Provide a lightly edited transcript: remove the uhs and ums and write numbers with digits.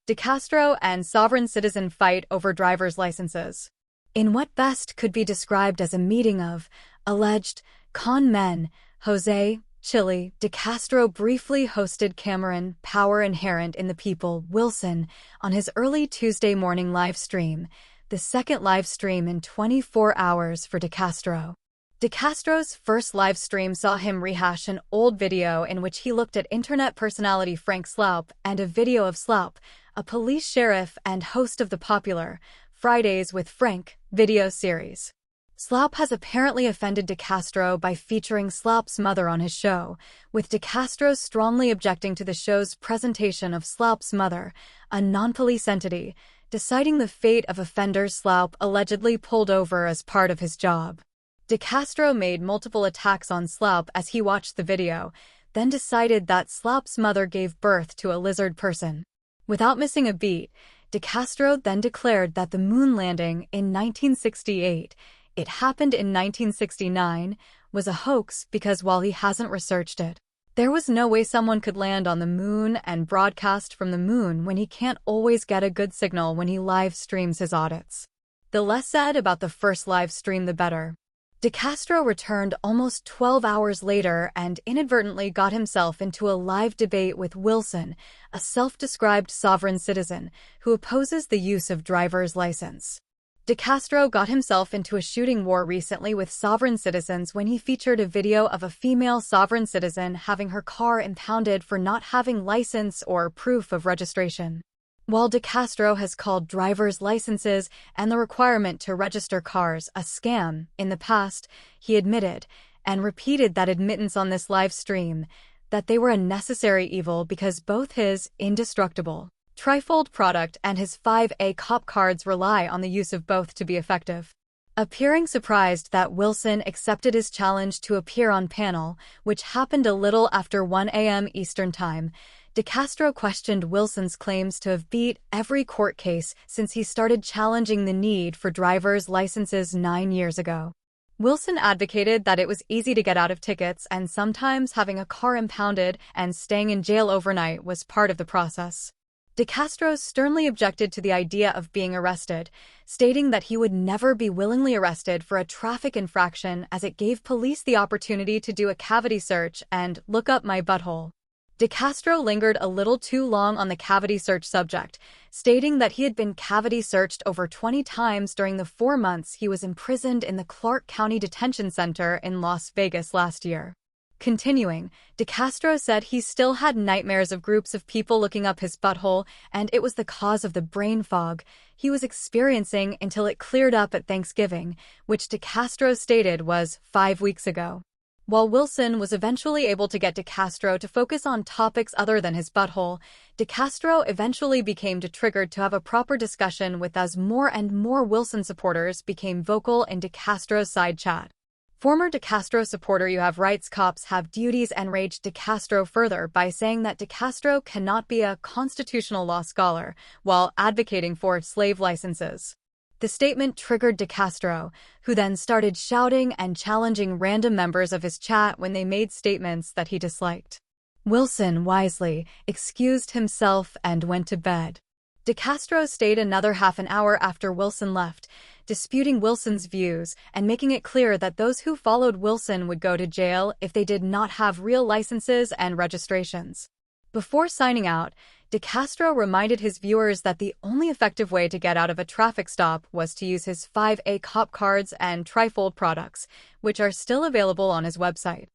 DeCastro and sovereign citizen fight over driver's licenses. In what best could be described as a meeting of alleged con men, Jose, Chille, DeCastro briefly hosted Cameron, power inherent in the people, Wilson, on his early Tuesday morning live stream, the second live stream in 24 hours for DeCastro. DeCastro's first live stream saw him rehash an old video in which he looked at internet personality Frank Sloup and a video of Sloup, a police sheriff and host of the popular Fridays with Frank video series. Sloup has apparently offended DeCastro by featuring Sloup's mother on his show, with DeCastro strongly objecting to the show's presentation of Sloup's mother, a non-police entity, deciding the fate of offenders Sloup allegedly pulled over as part of his job. DeCastro made multiple attacks on Sloup as he watched the video, then decided that Sloup's mother gave birth to a lizard person. Without missing a beat, DeCastro then declared that the moon landing in 1968, it happened in 1969, was a hoax because while he hasn't researched it, there was no way someone could land on the moon and broadcast from the moon when he can't always get a good signal when he live streams his audits. The less said about the first live stream, the better. DeCastro returned almost 12 hours later and inadvertently got himself into a live debate with Wilson, a self-described sovereign citizen who opposes the use of driver's license. DeCastro got himself into a shooting war recently with sovereign citizens when he featured a video of a female sovereign citizen having her car impounded for not having license or proof of registration. While DeCastro has called driver's licenses and the requirement to register cars a scam in the past, he admitted, and repeated that admittance on this live stream, that they were a necessary evil because both his indestructible trifold product and his 5A cop cards rely on the use of both to be effective. Appearing surprised that Wilson accepted his challenge to appear on panel, which happened a little after 1 a.m. Eastern Time, DeCastro questioned Wilson's claims to have beat every court case since he started challenging the need for driver's licenses 9 years ago. Wilson advocated that it was easy to get out of tickets and sometimes having a car impounded and staying in jail overnight was part of the process. DeCastro sternly objected to the idea of being arrested, stating that he would never be willingly arrested for a traffic infraction as it gave police the opportunity to do a cavity search and look up my butthole. DeCastro lingered a little too long on the cavity search subject, stating that he had been cavity searched over 20 times during the 4 months he was imprisoned in the Clark County Detention Center in Las Vegas last year. Continuing, DeCastro said he still had nightmares of groups of people looking up his butthole, and it was the cause of the brain fog he was experiencing until it cleared up at Thanksgiving, which DeCastro stated was 5 weeks ago. While Wilson was eventually able to get DeCastro to focus on topics other than his butthole, DeCastro eventually became triggered to have a proper discussion with as more and more Wilson supporters became vocal in DeCastro's side chat. Former DeCastro supporter "You Have Rights, Cops Have Duties" enraged DeCastro further by saying that DeCastro cannot be a constitutional law scholar while advocating for slave licenses. The statement triggered DeCastro, who then started shouting and challenging random members of his chat when they made statements that he disliked. Wilson wisely excused himself and went to bed. DeCastro stayed another half an hour after Wilson left, disputing Wilson's views and making it clear that those who followed Wilson would go to jail if they did not have real licenses and registrations. Before signing out, DeCastro reminded his viewers that the only effective way to get out of a traffic stop was to use his 5A cop cards and trifold products, which are still available on his website.